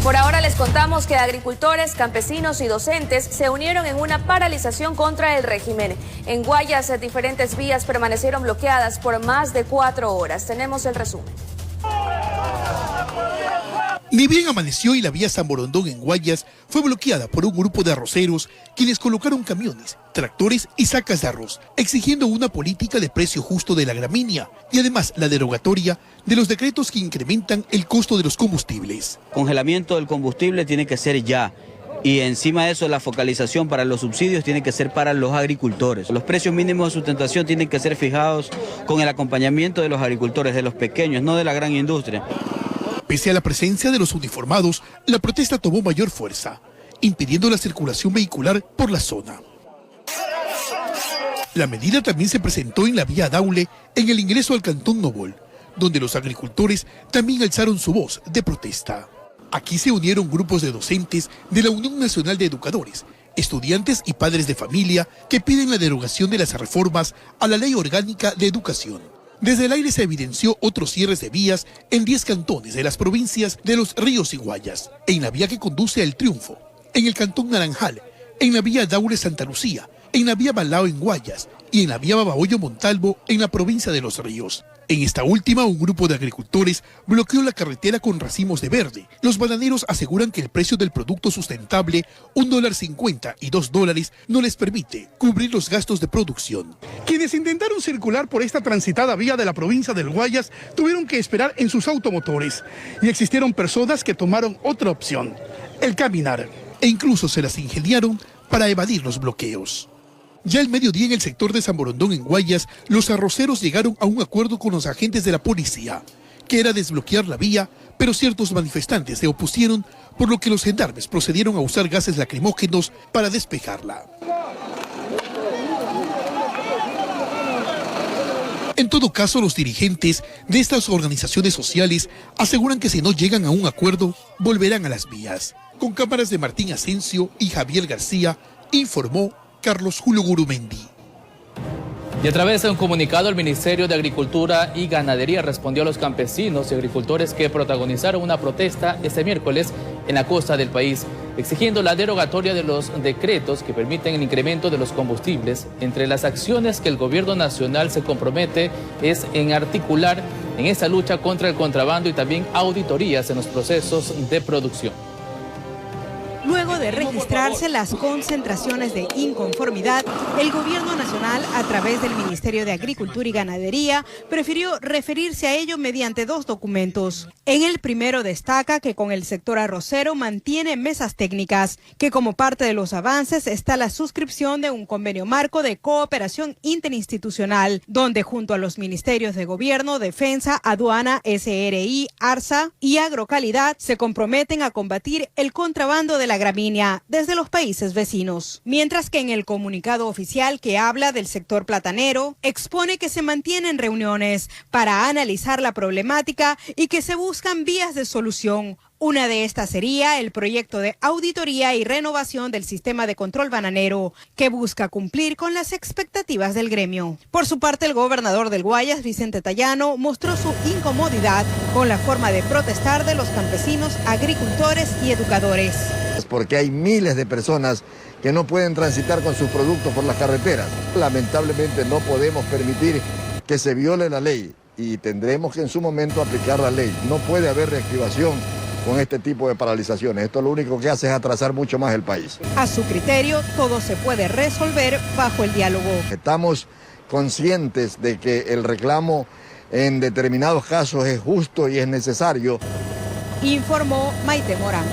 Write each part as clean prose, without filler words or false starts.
Por ahora les contamos que agricultores, campesinos y docentes se unieron en una paralización contra el régimen. En Guayas, diferentes vías permanecieron bloqueadas por más de 4 horas. Tenemos el resumen. Ni bien amaneció y la vía San Borondón en Guayas fue bloqueada por un grupo de arroceros quienes colocaron camiones, tractores y sacas de arroz, exigiendo una política de precio justo de la gramínea y además la derogatoria de los decretos que incrementan el costo de los combustibles. Congelamiento del combustible tiene que ser ya. Y encima de eso, la focalización para los subsidios tiene que ser para los agricultores. Los precios mínimos de sustentación tienen que ser fijados con el acompañamiento de los agricultores, de los pequeños, no de la gran industria. Pese a la presencia de los uniformados, la protesta tomó mayor fuerza, impidiendo la circulación vehicular por la zona. La medida también se presentó en la vía Daule, en el ingreso al Cantón Nobol, donde los agricultores también alzaron su voz de protesta. Aquí se unieron grupos de docentes de la Unión Nacional de Educadores, estudiantes y padres de familia que piden la derogación de las reformas a la Ley Orgánica de Educación. Desde el aire se evidenció otros cierres de vías en 10 cantones de las provincias de Los Ríos y Guayas, en la vía que conduce a El Triunfo, en el Cantón Naranjal, en la vía Daule Santa Lucía, en la vía Balao en Guayas y en la vía Babahoyo Montalvo en la provincia de Los Ríos. En esta última, un grupo de agricultores bloqueó la carretera con racimos de verde. Los bananeros aseguran que el precio del producto sustentable, $1.50 y $2, no les permite cubrir los gastos de producción. Quienes intentaron circular por esta transitada vía de la provincia del Guayas tuvieron que esperar en sus automotores. Y existieron personas que tomaron otra opción, el caminar. E incluso se las ingeniaron para evadir los bloqueos. Ya al mediodía en el sector de San Borondón en Guayas, los arroceros llegaron a un acuerdo con los agentes de la policía, que era desbloquear la vía, pero ciertos manifestantes se opusieron, por lo que los gendarmes procedieron a usar gases lacrimógenos para despejarla. En todo caso, los dirigentes de estas organizaciones sociales aseguran que si no llegan a un acuerdo, volverán a las vías. Con cámaras de Martín Asensio y Javier García, informó Carlos Julio Gurumendi. Y a través de un comunicado, el Ministerio de Agricultura y Ganadería respondió a los campesinos y agricultores que protagonizaron una protesta este miércoles en la costa del país, exigiendo la derogatoria de los decretos que permiten el incremento de los combustibles. Entre las acciones que el gobierno nacional se compromete es en articular en esta lucha contra el contrabando y también auditorías en los procesos de producción. Luego de registrarse las concentraciones de inconformidad, el gobierno nacional, a través del Ministerio de Agricultura y Ganadería, prefirió referirse a ello mediante 2 documentos. En el primero destaca que con el sector arrocero mantiene mesas técnicas, que como parte de los avances está la suscripción de un convenio marco de cooperación interinstitucional, donde junto a los ministerios de Gobierno, Defensa, Aduana, SRI, ARSA y Agrocalidad se comprometen a combatir el contrabando de la gramínea desde los países vecinos. Mientras que en el comunicado oficial que habla del sector platanero, expone que se mantienen reuniones para analizar la problemática y que se buscan vías de solución. Una de estas sería el proyecto de auditoría y renovación del sistema de control bananero, que busca cumplir con las expectativas del gremio. Por su parte, el gobernador del Guayas, Vicente Tayano, mostró su incomodidad con la forma de protestar de los campesinos, agricultores y educadores. Porque hay miles de personas que no pueden transitar con sus productos por las carreteras. Lamentablemente no podemos permitir que se viole la ley y tendremos que en su momento aplicar la ley. No puede haber reactivación con este tipo de paralizaciones. Esto lo único que hace es atrasar mucho más el país. A su criterio, todo se puede resolver bajo el diálogo. Estamos conscientes de que el reclamo en determinados casos es justo y es necesario. Informó Maite Morán.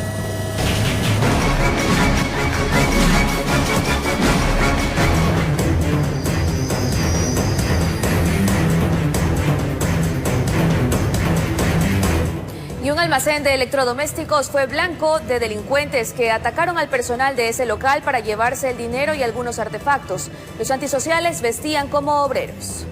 Y un almacén de electrodomésticos fue blanco de delincuentes que atacaron al personal de ese local para llevarse el dinero y algunos artefactos. Los antisociales vestían como obreros.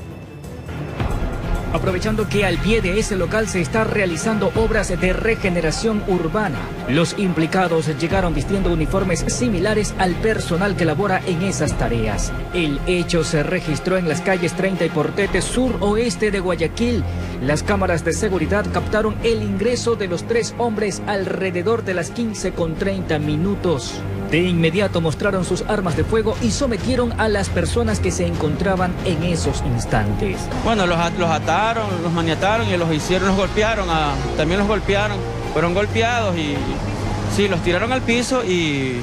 Aprovechando que al pie de ese local se están realizando obras de regeneración urbana, los implicados llegaron vistiendo uniformes similares al personal que labora en esas tareas. El hecho se registró en las calles 30 y Portete, sur-oeste de Guayaquil. Las cámaras de seguridad captaron el ingreso de los 3 hombres alrededor de las 15:30 minutos. De inmediato mostraron sus armas de fuego y sometieron a las personas que se encontraban en esos instantes. Bueno, los ataron, los maniataron y los golpearon, también los golpearon, fueron golpeados y sí, los tiraron al piso y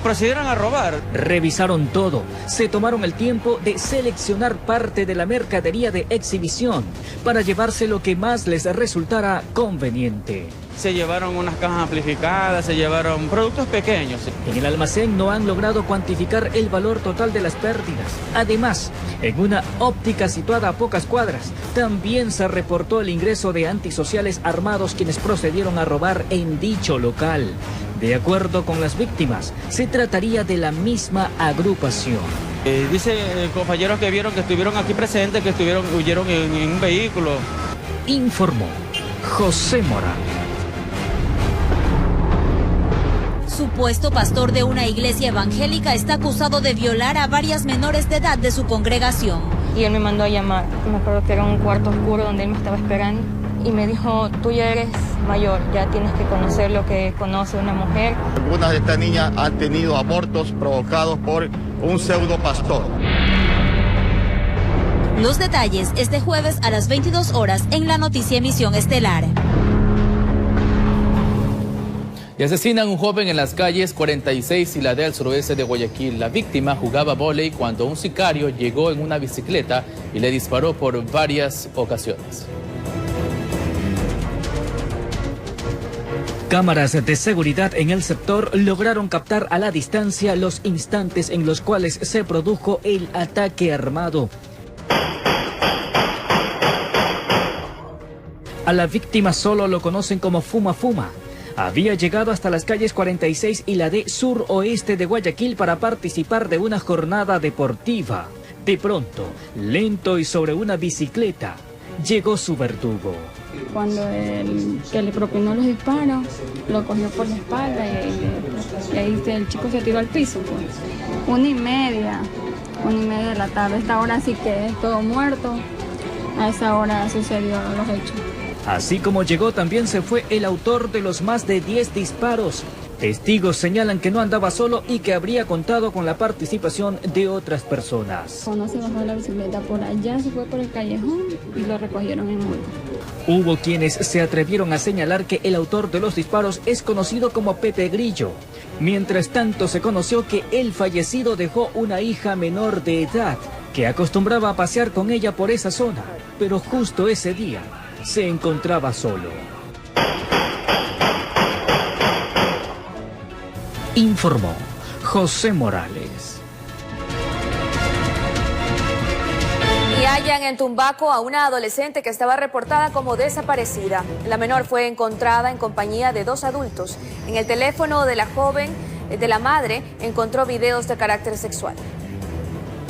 procedieron a robar. Revisaron todo, se tomaron el tiempo de seleccionar parte de la mercadería de exhibición para llevarse lo que más les resultara conveniente. Se llevaron unas cajas amplificadas, se llevaron productos pequeños. En el almacén no han logrado cuantificar el valor total de las pérdidas. Además, en una óptica situada a pocas cuadras, también se reportó el ingreso de antisociales armados quienes procedieron a robar en dicho local. De acuerdo con las víctimas, se trataría de la misma agrupación. Dice compañeros que vieron que estuvieron aquí presentes, que huyeron en un vehículo. Informó José Morales. Supuesto pastor de una iglesia evangélica está acusado de violar a varias menores de edad de su congregación. Y él me mandó a llamar. Me acuerdo que era un cuarto oscuro donde él me estaba esperando. Y me dijo, tú ya eres mayor, ya tienes que conocer lo que conoce una mujer. Algunas de estas niñas han tenido abortos provocados por un pseudo pastor. Los detalles este jueves a las 22 horas en la noticia Emisión Estelar. Y asesinan a un joven en las calles 46 y la del suroeste de Guayaquil. La víctima jugaba vóley cuando un sicario llegó en una bicicleta y le disparó por varias ocasiones. Cámaras de seguridad en el sector lograron captar a la distancia los instantes en los cuales se produjo el ataque armado. A la víctima solo lo conocen como Fuma Fuma. Había llegado hasta las calles 46 y la D sur-oeste de Guayaquil para participar de una jornada deportiva. De pronto, lento y sobre una bicicleta, llegó su verdugo. Cuando el que le propinó los disparos, lo cogió por la espalda y ahí el chico se tiró al piso. Pues. 1:30 de la tarde. Esta hora sí que es todo muerto. A esa hora sucedió los hechos. Así como llegó, también se fue el autor de los más de 10 disparos. Testigos señalan que no andaba solo y que habría contado con la participación de otras personas. Cuando se bajó de la bicicleta por allá, se fue por el callejón y lo recogieron en moto. Hubo quienes se atrevieron a señalar que el autor de los disparos es conocido como Pepe Grillo. Mientras tanto, se conoció que el fallecido dejó una hija menor de edad que acostumbraba a pasear con ella por esa zona, pero justo ese día se encontraba solo. Informó José Morales. Y hallan en Tumbaco a una adolescente que estaba reportada como desaparecida. La menor fue encontrada en compañía de 2 adultos. En el teléfono de la madre, encontró videos de carácter sexual.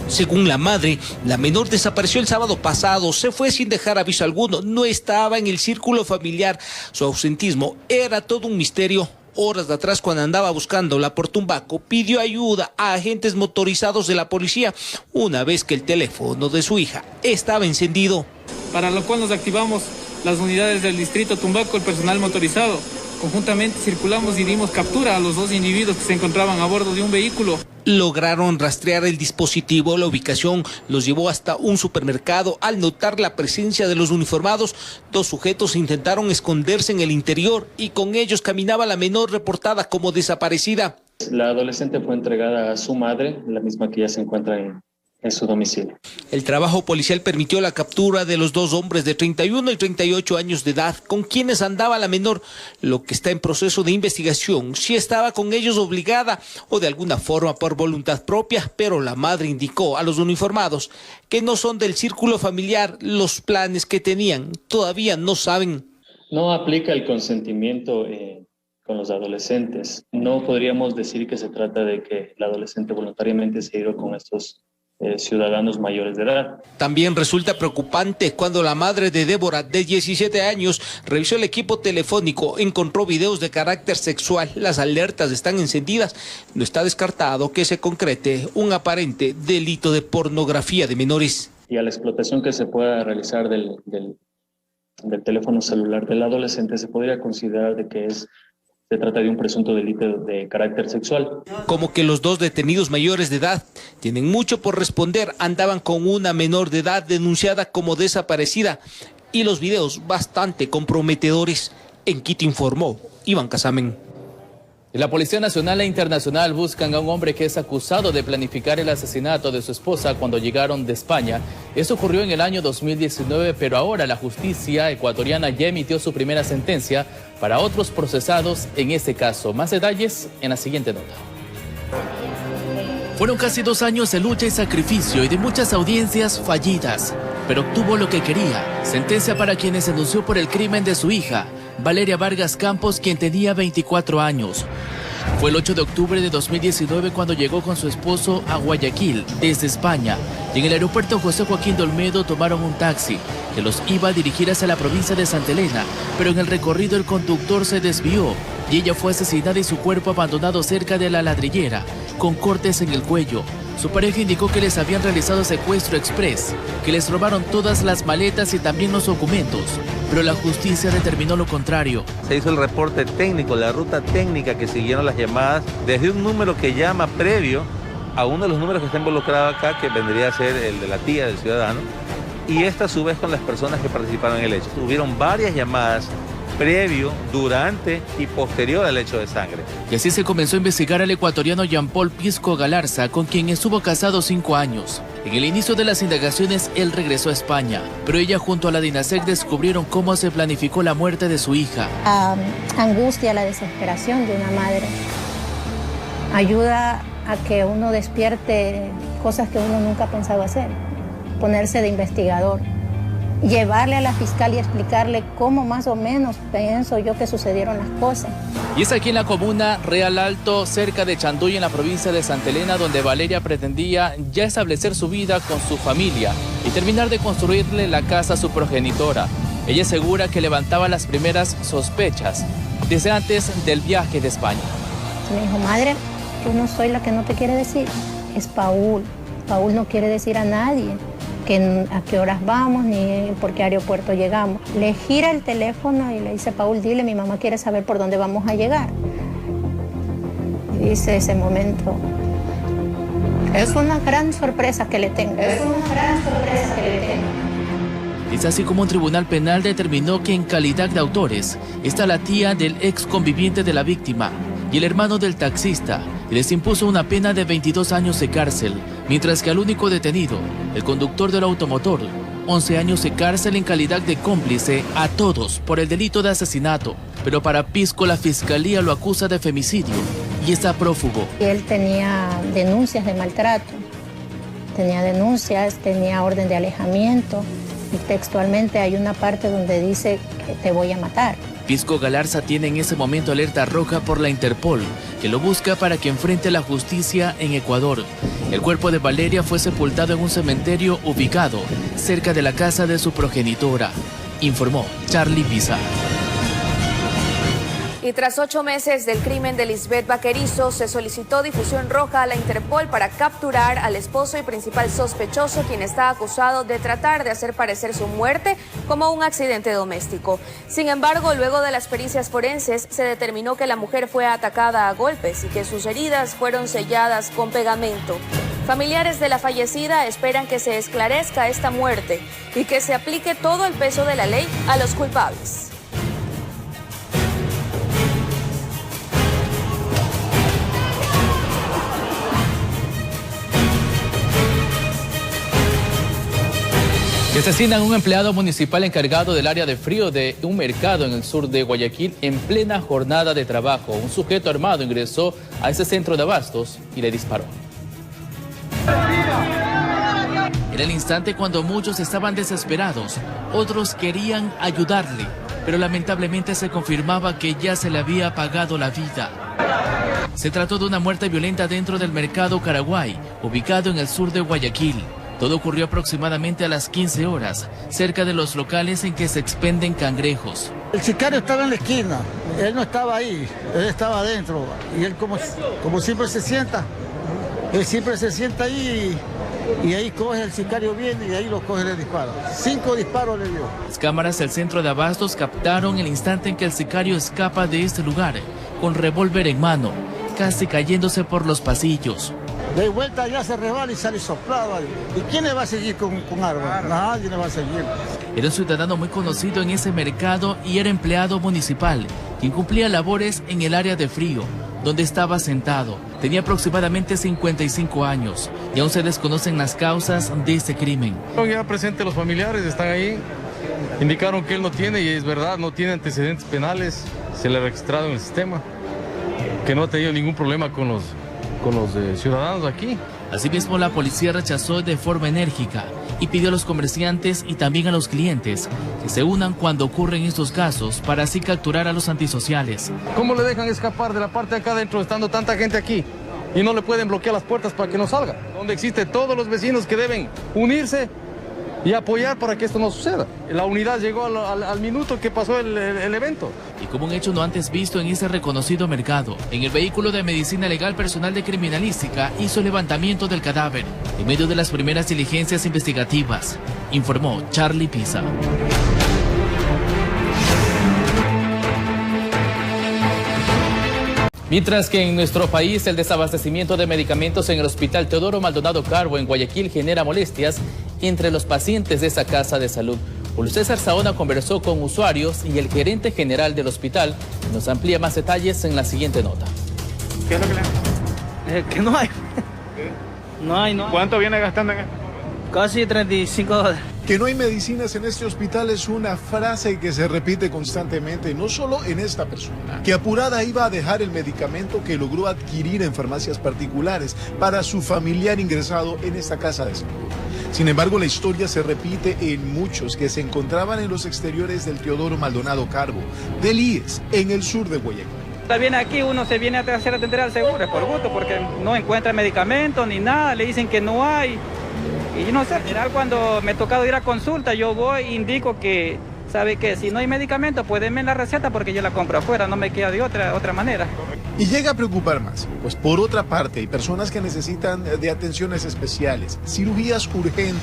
Según la madre, la menor desapareció el sábado pasado, se fue sin dejar aviso alguno, no estaba en el círculo familiar. Su ausentismo era todo un misterio. Horas de atrás, cuando andaba buscándola por Tumbaco, pidió ayuda a agentes motorizados de la policía, una vez que el teléfono de su hija estaba encendido. Para lo cual nos activamos las unidades del distrito Tumbaco, el personal motorizado. Conjuntamente circulamos y dimos captura a los 2 individuos que se encontraban a bordo de un vehículo. Lograron rastrear el dispositivo, la ubicación los llevó hasta un supermercado. Al notar la presencia de los uniformados, 2 sujetos intentaron esconderse en el interior y con ellos caminaba la menor reportada como desaparecida. La adolescente fue entregada a su madre, la misma que ya se encuentra en su domicilio. El trabajo policial permitió la captura de los 2 hombres de 31 y 38 años de edad con quienes andaba la menor, lo que está en proceso de investigación, si estaba con ellos obligada o de alguna forma por voluntad propia, pero la madre indicó a los uniformados que no son del círculo familiar. Los planes que tenían todavía no saben. No aplica el consentimiento con los adolescentes. No podríamos decir que se trata de que la adolescente voluntariamente se ha ido con estos ciudadanos mayores de edad. También resulta preocupante cuando la madre de Débora, de 17 años, revisó el equipo telefónico, encontró videos de carácter sexual. Las alertas están encendidas. No está descartado que se concrete un aparente delito de pornografía de menores. Y a la explotación que se pueda realizar del teléfono celular del adolescente se podría considerar de que se trata de un presunto delito de carácter sexual. Como que los dos detenidos mayores de edad tienen mucho por responder, andaban con una menor de edad denunciada como desaparecida y los videos bastante comprometedores. En Quito informó Iván Casamen. La Policía Nacional e Internacional buscan a un hombre que es acusado de planificar el asesinato de su esposa cuando llegaron de España. Eso ocurrió en el año 2019, pero ahora la justicia ecuatoriana ya emitió su primera sentencia para otros procesados en este caso. Más detalles en la siguiente nota. Fueron casi 2 años de lucha y sacrificio y de muchas audiencias fallidas, pero obtuvo lo que quería. Sentencia para quienes denunció por el crimen de su hija, Valeria Vargas Campos, quien tenía 24 años. Fue el 8 de octubre de 2019 cuando llegó con su esposo a Guayaquil, desde España. Y en el aeropuerto José Joaquín de Olmedo tomaron un taxi que los iba a dirigir hacia la provincia de Santa Elena, pero en el recorrido el conductor se desvió y ella fue asesinada y su cuerpo abandonado cerca de la ladrillera, con cortes en el cuello. Su pareja indicó que les habían realizado secuestro express, que les robaron todas las maletas y también los documentos, pero la justicia determinó lo contrario. Se hizo el reporte técnico, la ruta técnica que siguieron las llamadas desde un número que llama previo a uno de los números que está involucrado acá, que vendría a ser el de la tía del ciudadano, y esta a su vez con las personas que participaron en el hecho. Hubieron varias llamadas previo, durante y posterior al hecho de sangre. Y así se comenzó a investigar al ecuatoriano Jean Paul Pisco Galarza, con quien estuvo casado 5 años. En el inicio de las indagaciones, él regresó a España, pero ella junto a la DINASEC descubrieron cómo se planificó la muerte de su hija. La angustia, la desesperación de una madre ayuda a que uno despierte cosas que uno nunca pensaba hacer, ponerse de investigador. Llevarle a la fiscal y explicarle cómo más o menos pienso yo que sucedieron las cosas. Y es aquí en la comuna Real Alto, cerca de Chanduy, en la provincia de Santa Elena, donde Valeria pretendía ya establecer su vida con su familia y terminar de construirle la casa a su progenitora. Ella asegura que levantaba las primeras sospechas desde antes del viaje de España. Me dijo, madre, yo no soy la que no te quiere decir, es Paul. Paul no quiere decir a nadie a qué horas vamos ni por qué aeropuerto llegamos. Le gira el teléfono y le dice, Paul, dile, mi mamá quiere saber por dónde vamos a llegar. Y dice ese momento, es una gran sorpresa que le tengo. Es una gran sorpresa que le tengo. Es así como un tribunal penal determinó que en calidad de autores está la tía del ex conviviente de la víctima y el hermano del taxista, y les impuso una pena de 22 años de cárcel, mientras que al único detenido, el conductor del automotor, 11 años de cárcel en calidad de cómplice a todos por el delito de asesinato. Pero para Pisco la fiscalía lo acusa de femicidio y está prófugo. Él tenía denuncias de maltrato, tenía denuncias, tenía orden de alejamiento y textualmente hay una parte donde dice que te voy a matar. Pisco Galarza tiene en ese momento alerta roja por la Interpol, que lo busca para que enfrente la justicia en Ecuador. El cuerpo de Valeria fue sepultado en un cementerio ubicado cerca de la casa de su progenitora, informó Charlie Pizarro. Y tras 8 meses del crimen de Lisbeth Vaquerizo, se solicitó difusión roja a la Interpol para capturar al esposo y principal sospechoso, quien está acusado de tratar de hacer parecer su muerte como un accidente doméstico. Sin embargo, luego de las pericias forenses, se determinó que la mujer fue atacada a golpes y que sus heridas fueron selladas con pegamento. Familiares de la fallecida esperan que se esclarezca esta muerte y que se aplique todo el peso de la ley a los culpables. Asesinan a un empleado municipal encargado del área de frío de un mercado en el sur de Guayaquil en plena jornada de trabajo. Un sujeto armado ingresó a ese centro de abastos y le disparó. Era el instante cuando muchos estaban desesperados, otros querían ayudarle, pero lamentablemente se confirmaba que ya se le había apagado la vida. Se trató de una muerte violenta dentro del mercado Caraguay, ubicado en el sur de Guayaquil. Todo ocurrió aproximadamente a las 15 horas, cerca de los locales en que se expenden cangrejos. El sicario estaba en la esquina, él no estaba ahí, él estaba adentro. Y él como siempre se sienta, ahí y ahí coge el sicario viene y ahí lo coge y le dispara. 5 disparos le dio. Las cámaras del centro de abastos captaron el instante en que el sicario escapa de este lugar, con revólver en mano, casi cayéndose por los pasillos. De vuelta ya se rebala y sale soplado. ¿Y quién le va a seguir con armas? Nadie le va a seguir. Era un ciudadano muy conocido en ese mercado y era empleado municipal, quien cumplía labores en el área de frío, donde estaba sentado. Tenía aproximadamente 55 años y aún se desconocen las causas de este crimen. Ya presente los familiares, están ahí. Indicaron que él no tiene, y es verdad, no tiene antecedentes penales. Se le ha registrado en el sistema, que no ha tenido ningún problema con los ciudadanos aquí. Asimismo, la policía rechazó de forma enérgica y pidió a los comerciantes y también a los clientes que se unan cuando ocurren estos casos para así capturar a los antisociales. ¿Cómo le dejan escapar de la parte de acá adentro estando tanta gente aquí y no le pueden bloquear las puertas para que no salga? Donde existen todos los vecinos que deben unirse y apoyar para que esto no suceda. La unidad llegó al minuto que pasó el evento. Y como un hecho no antes visto en ese reconocido mercado, en el vehículo de medicina legal, personal de criminalística hizo levantamiento del cadáver en medio de las primeras diligencias investigativas, informó Charlie Pisa. Mientras que en nuestro país el desabastecimiento de medicamentos en el Hospital Teodoro Maldonado Carbo en Guayaquil genera molestias entre los pacientes de esa casa de salud. Julio César Saona conversó con usuarios y el gerente general del hospital nos amplía más detalles en la siguiente nota. ¿Qué es lo que le que no hay. No hay. ¿Cuánto viene gastando en esto? Casi $35. Que no hay medicinas en este hospital es una frase que se repite constantemente, no solo en esta persona, que apurada iba a dejar el medicamento que logró adquirir en farmacias particulares para su familiar ingresado en esta casa de salud. Sin embargo, la historia se repite en muchos que se encontraban en los exteriores del Teodoro Maldonado Carbo, del IES, en el sur de Guayaquil. También aquí uno se viene a hacer atender al seguro, es por gusto, porque no encuentra medicamentos ni nada, le dicen que no hay. Y no sé, en general cuando me ha tocado ir a consulta, yo voy e indico que, ¿sabe qué? Si no hay medicamento, pues denme la receta porque yo la compro afuera, no me queda de otra manera. Y llega a preocupar más, pues por otra parte hay personas que necesitan de atenciones especiales, cirugías urgentes,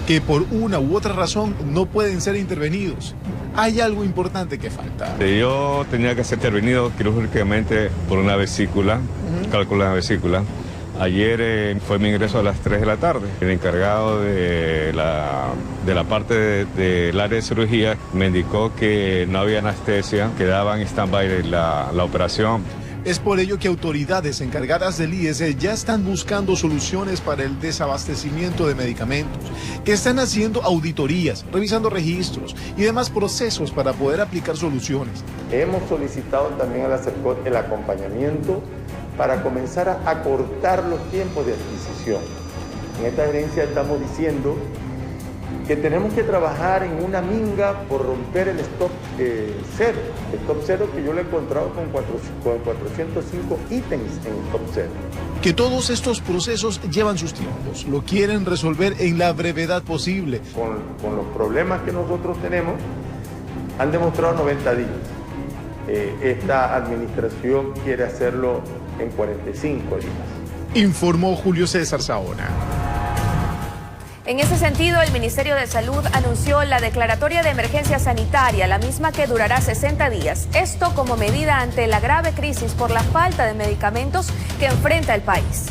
que por una u otra razón no pueden ser intervenidos. Hay algo importante que falta. Yo tenía que ser intervenido quirúrgicamente por una vesícula, cálculo de la vesícula. Ayer fue mi ingreso a las 3 de la tarde. El encargado de la parte del área de cirugía me indicó que no había anestesia, quedaba en stand-by la operación. Es por ello que autoridades encargadas del IES ya están buscando soluciones para el desabastecimiento de medicamentos, que están haciendo auditorías, revisando registros y demás procesos para poder aplicar soluciones. Hemos solicitado también a la CERCOT el acompañamiento para comenzar a acortar los tiempos de adquisición. En esta gerencia estamos diciendo que tenemos que trabajar en una minga por romper el stop cero. El stop cero que yo lo he encontrado con 405 ítems en stop cero. Que todos estos procesos llevan sus tiempos, lo quieren resolver en la brevedad posible. Con los problemas que nosotros tenemos, han demostrado 90 días. Esta administración quiere hacerlo en 45 días. Informó Julio César Saona. En ese sentido, el Ministerio de Salud anunció la declaratoria de emergencia sanitaria, la misma que durará 60 días. Esto como medida ante la grave crisis por la falta de medicamentos que enfrenta el país.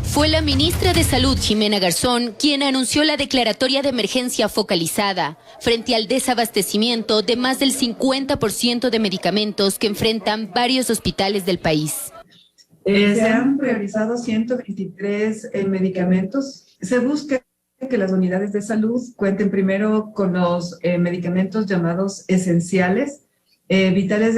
Fue la ministra de Salud, Ximena Garzón, quien anunció la declaratoria de emergencia focalizada frente al desabastecimiento de más del 50% de medicamentos que enfrentan varios hospitales del país. Se han priorizado 123 medicamentos. Se busca que las unidades de salud cuenten primero con los medicamentos llamados esenciales, vitales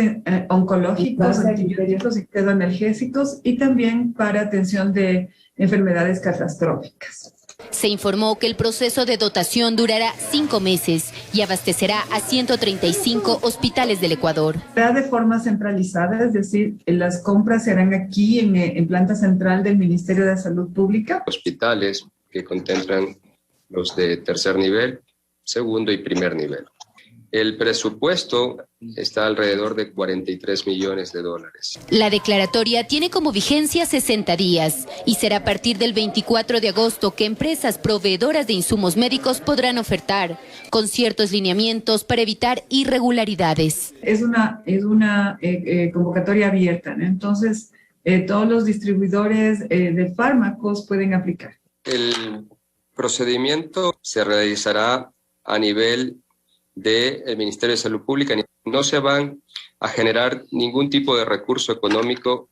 oncológicos, antibióticos y analgésicos, y también para atención de enfermedades catastróficas. Se informó que el proceso de dotación durará 5 meses y abastecerá a 135 hospitales del Ecuador. Será de forma centralizada, es decir, las compras se harán aquí en planta central del Ministerio de Salud Pública. Hospitales que contemplan los de tercer nivel, segundo y primer nivel. El presupuesto está alrededor de $43 millones. La declaratoria tiene como vigencia 60 días y será a partir del 24 de agosto que empresas proveedoras de insumos médicos podrán ofertar, con ciertos lineamientos para evitar irregularidades. Es una convocatoria abierta, ¿no? Entonces todos los distribuidores de fármacos pueden aplicar. El procedimiento se realizará a nivel del Ministerio de Salud Pública. No se van a generar ningún tipo de recurso económico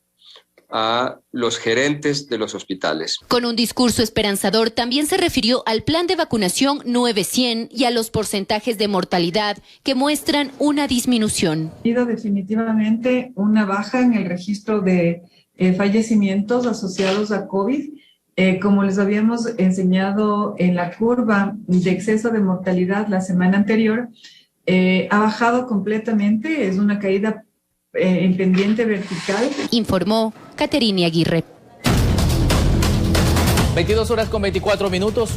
a los gerentes de los hospitales. Con un discurso esperanzador también se refirió al plan de vacunación 900 y a los porcentajes de mortalidad que muestran una disminución. Ha habido definitivamente una baja en el registro de fallecimientos asociados a COVID. Como les habíamos enseñado en la curva de exceso de mortalidad la semana anterior, ha bajado completamente, es una caída en pendiente vertical. Informó Caterina Aguirre. 22 horas con 24 minutos,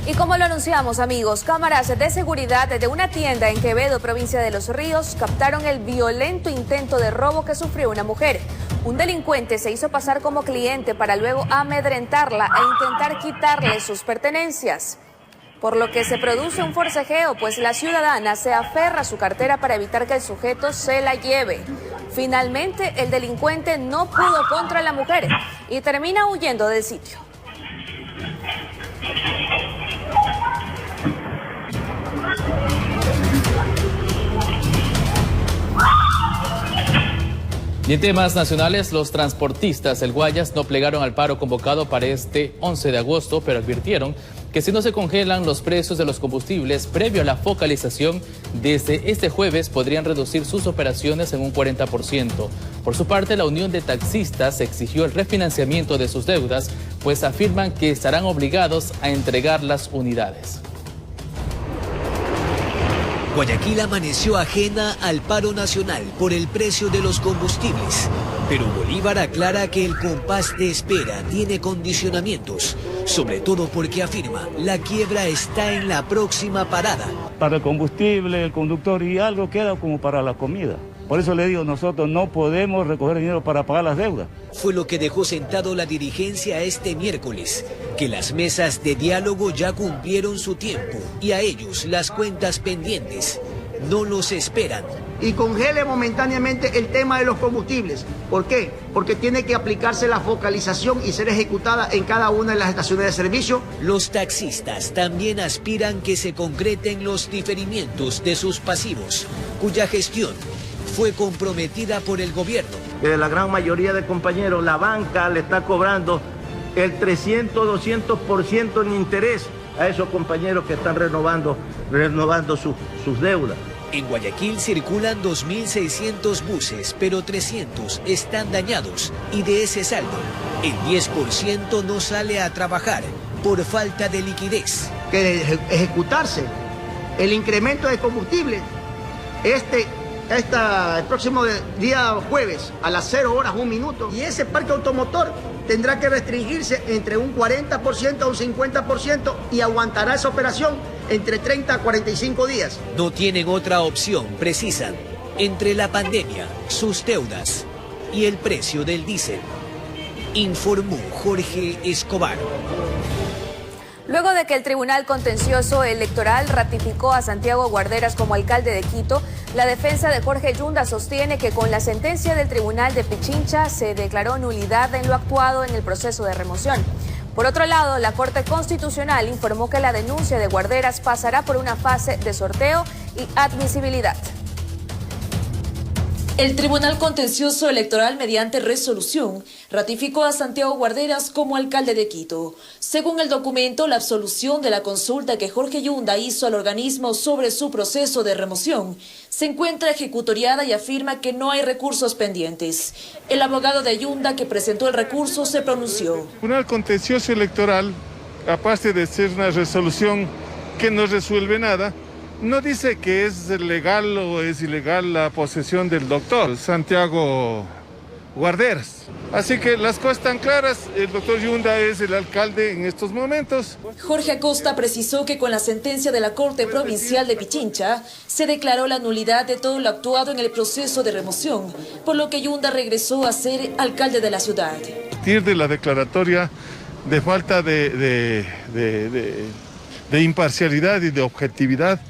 Y como lo anunciamos, amigos, cámaras de seguridad de una tienda en Quevedo, provincia de Los Ríos, captaron el violento intento de robo que sufrió una mujer. Un delincuente se hizo pasar como cliente para luego amedrentarla e intentar quitarle sus pertenencias. Por lo que se produce un forcejeo, pues la ciudadana se aferra a su cartera para evitar que el sujeto se la lleve. Finalmente, el delincuente no pudo contra la mujer y termina huyendo del sitio. Y en temas nacionales, los transportistas del Guayas no plegaron al paro convocado para este 11 de agosto, pero advirtieron que si no se congelan los precios de los combustibles previo a la focalización, desde este jueves podrían reducir sus operaciones en un 40%. Por su parte, la Unión de Taxistas exigió el refinanciamiento de sus deudas, pues afirman que estarán obligados a entregar las unidades. Guayaquil amaneció ajena al paro nacional por el precio de los combustibles, pero Bolívar aclara que el compás de espera tiene condicionamientos, sobre todo porque afirma la quiebra está en la próxima parada. Para el combustible, el conductor y algo queda como para la comida. Por eso le digo, nosotros no podemos recoger dinero para pagar las deudas. Fue lo que dejó sentado la dirigencia este miércoles, que las mesas de diálogo ya cumplieron su tiempo y a ellos las cuentas pendientes no los esperan. Y congele momentáneamente el tema de los combustibles. ¿Por qué? Porque tiene que aplicarse la focalización y ser ejecutada en cada una de las estaciones de servicio. Los taxistas también aspiran que se concreten los diferimientos de sus pasivos, cuya gestión fue comprometida por el gobierno. De la gran mayoría de compañeros, la banca le está cobrando el 300-200% en interés a esos compañeros que están renovando sus deudas. En Guayaquil circulan 2.600 buses, pero 300 están dañados y de ese saldo, el 10% no sale a trabajar por falta de liquidez. Que ejecutarse el incremento de combustible el próximo día jueves a las 0 horas 1 minuto, y ese parque automotor tendrá que restringirse entre un 40% a un 50% y aguantará esa operación entre 30 a 45 días. No tienen otra opción, precisan, entre la pandemia, sus deudas y el precio del diésel. Informó Jorge Escobar. Luego de que el Tribunal Contencioso Electoral ratificó a Santiago Guarderas como alcalde de Quito, la defensa de Jorge Yunda sostiene que con la sentencia del Tribunal de Pichincha se declaró nulidad en lo actuado en el proceso de remoción. Por otro lado, la Corte Constitucional informó que la denuncia de Guarderas pasará por una fase de sorteo y admisibilidad. El Tribunal Contencioso Electoral, mediante resolución, ratificó a Santiago Guarderas como alcalde de Quito. Según el documento, la absolución de la consulta que Jorge Yunda hizo al organismo sobre su proceso de remoción se encuentra ejecutoriada y afirma que no hay recursos pendientes. El abogado de Yunda que presentó el recurso se pronunció. El Tribunal Contencioso Electoral, aparte de ser una resolución que no resuelve nada, no dice que es legal o es ilegal la posesión del doctor Santiago Guarderas. Así que las cosas están claras, el doctor Yunda es el alcalde en estos momentos. Jorge Acosta precisó que con la sentencia de la Corte Provincial de Pichincha se declaró la nulidad de todo lo actuado en el proceso de remoción, por lo que Yunda regresó a ser alcalde de la ciudad. A partir de la declaratoria de falta de imparcialidad y de objetividad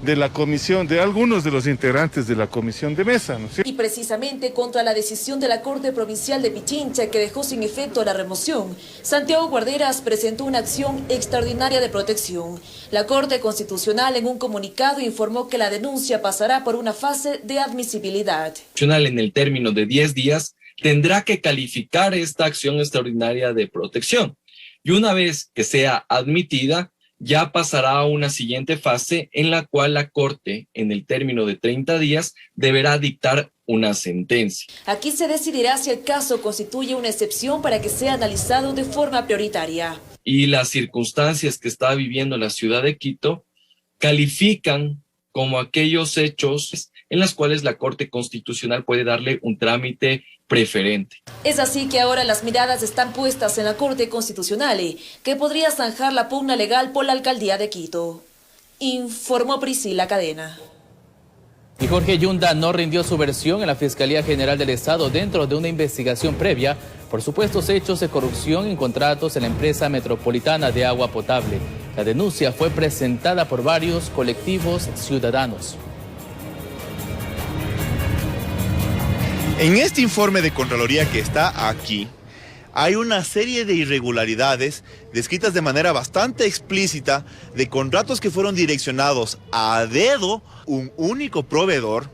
de la comisión, de algunos de los integrantes de la comisión de mesa, ¿no es cierto? Y precisamente contra la decisión de la Corte Provincial de Pichincha que dejó sin efecto la remoción, Santiago Guarderas presentó una acción extraordinaria de protección. La Corte Constitucional en un comunicado informó que la denuncia pasará por una fase de admisibilidad. En el término de 10 días tendrá que calificar esta acción extraordinaria de protección y una vez que sea admitida, ya pasará a una siguiente fase en la cual la Corte, en el término de 30 días, deberá dictar una sentencia. Aquí se decidirá si el caso constituye una excepción para que sea analizado de forma prioritaria. Y las circunstancias que está viviendo la ciudad de Quito califican como aquellos hechos en los cuales la Corte Constitucional puede darle un trámite preferente. Es así que ahora las miradas están puestas en la Corte Constitucional, que podría zanjar la pugna legal por la alcaldía de Quito. Informó Priscila Cadena. Y Jorge Yunda no rindió su versión en la Fiscalía General del Estado dentro de una investigación previa por supuestos hechos de corrupción en contratos en la empresa metropolitana de agua potable. La denuncia fue presentada por varios colectivos ciudadanos. En este informe de Contraloría que está aquí, hay una serie de irregularidades descritas de manera bastante explícita de contratos que fueron direccionados a dedo un único proveedor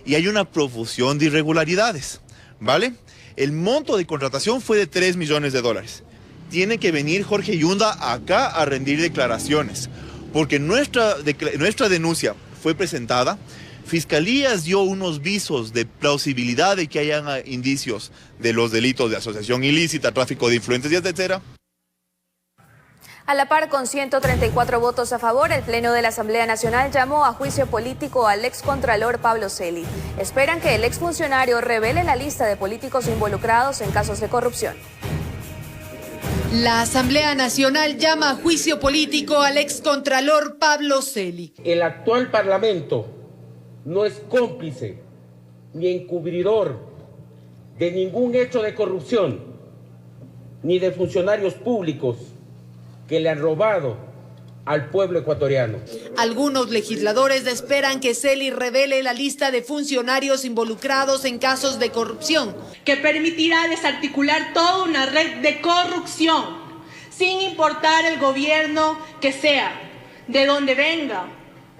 y hay una profusión de irregularidades, ¿vale? El monto de contratación fue de $3 millones. Tiene que venir Jorge Yunda acá a rendir declaraciones, porque nuestra denuncia fue presentada. Fiscalías dio unos visos de plausibilidad de que hayan indicios de los delitos de asociación ilícita, tráfico de influencias, etc. A la par, con 134 votos a favor, el Pleno de la Asamblea Nacional llamó a juicio político al excontralor Pablo Celi. Esperan que el exfuncionario revele la lista de políticos involucrados en casos de corrupción. La Asamblea Nacional llama a juicio político al excontralor Pablo Celi. El actual Parlamento no es cómplice ni encubridor de ningún hecho de corrupción, ni de funcionarios públicos que le han robado al pueblo ecuatoriano. Algunos legisladores esperan que Celi revele la lista de funcionarios involucrados en casos de corrupción, que permitirá desarticular toda una red de corrupción, sin importar el gobierno que sea, de donde venga,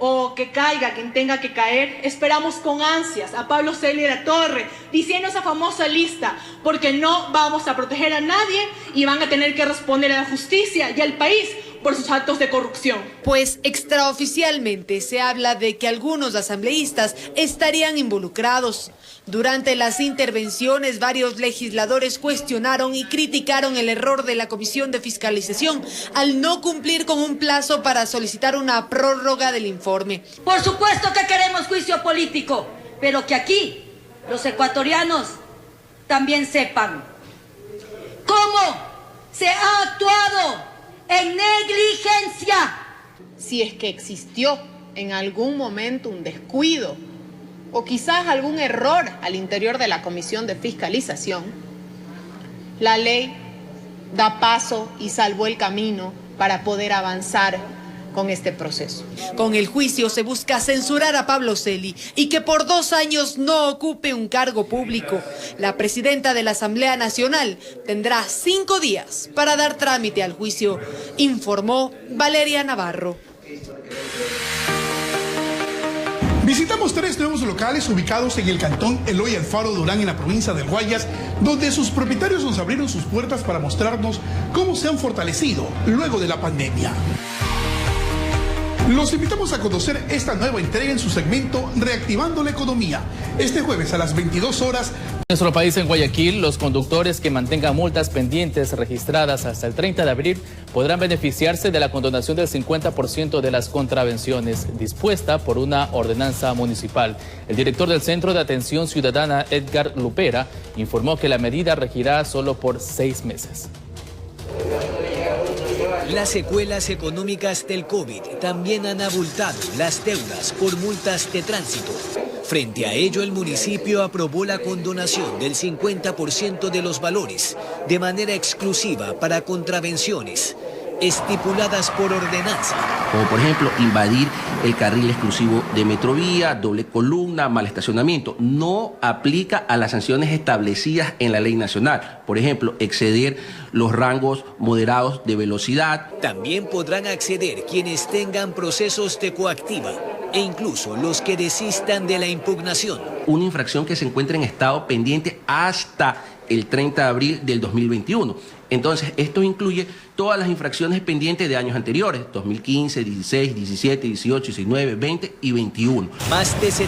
o que caiga quien tenga que caer. Esperamos con ansias a Pablo Celi de la Torre diciendo esa famosa lista, porque no vamos a proteger a nadie y van a tener que responder a la justicia y al país por sus actos de corrupción. Pues extraoficialmente se habla de que algunos asambleístas estarían involucrados. Durante las intervenciones, varios legisladores cuestionaron y criticaron el error de la Comisión de Fiscalización al no cumplir con un plazo para solicitar una prórroga del informe. Por supuesto que queremos juicio político, pero que aquí los ecuatorianos también sepan cómo se ha actuado en negligencia. Si es que existió en algún momento un descuido o quizás algún error al interior de la Comisión de Fiscalización, la ley da paso y salvó el camino para poder avanzar con este proceso. Con el juicio se busca censurar a Pablo Celi y que por 2 años no ocupe un cargo público. La presidenta de la Asamblea Nacional tendrá 5 días para dar trámite al juicio, informó Valeria Navarro. Visitamos 3 nuevos locales ubicados en el cantón Eloy Alfaro Durán en la provincia del Guayas, donde sus propietarios nos abrieron sus puertas para mostrarnos cómo se han fortalecido luego de la pandemia. Los invitamos a conocer esta nueva entrega en su segmento Reactivando la Economía, este jueves a las 22 horas. En nuestro país, en Guayaquil, los conductores que mantengan multas pendientes registradas hasta el 30 de abril podrán beneficiarse de la condonación del 50% de las contravenciones dispuesta por una ordenanza municipal. El director del Centro de Atención Ciudadana, Edgar Lupera, informó que la medida regirá solo por 6 meses. Las secuelas económicas del COVID también han abultado las deudas por multas de tránsito. Frente a ello, el municipio aprobó la condonación del 50% de los valores de manera exclusiva para contravenciones estipuladas por ordenanza. Como por ejemplo, invadir el carril exclusivo de Metrovía, doble columna, mal estacionamiento. No aplica a las sanciones establecidas en la ley nacional. Por ejemplo, exceder los rangos moderados de velocidad. También podrán acceder quienes tengan procesos de coactiva e incluso los que desistan de la impugnación. Una infracción que se encuentra en estado pendiente hasta el 30 de abril del 2021. Entonces, esto incluye todas las infracciones pendientes de años anteriores, 2015, 16, 17, 18, 19, 20 y 21. Más de 73.000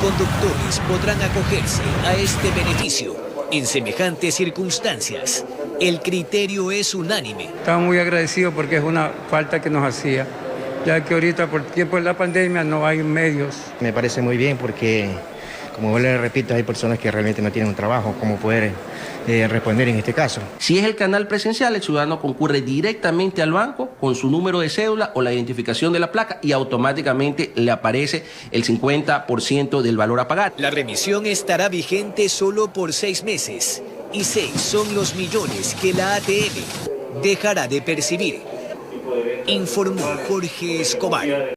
conductores podrán acogerse a este beneficio en semejantes circunstancias. El criterio es unánime. Estamos muy agradecidos porque es una falta que nos hacía, ya que ahorita por tiempo de la pandemia no hay medios. Me parece muy bien porque, como le repito, hay personas que realmente no tienen un trabajo, como poder responder en este caso. Si es el canal presencial, el ciudadano concurre directamente al banco con su número de cédula o la identificación de la placa y automáticamente le aparece el 50% del valor a pagar. La remisión estará vigente solo por 6 meses y 6 son los millones que la ATM dejará de percibir, informó Jorge Escobar.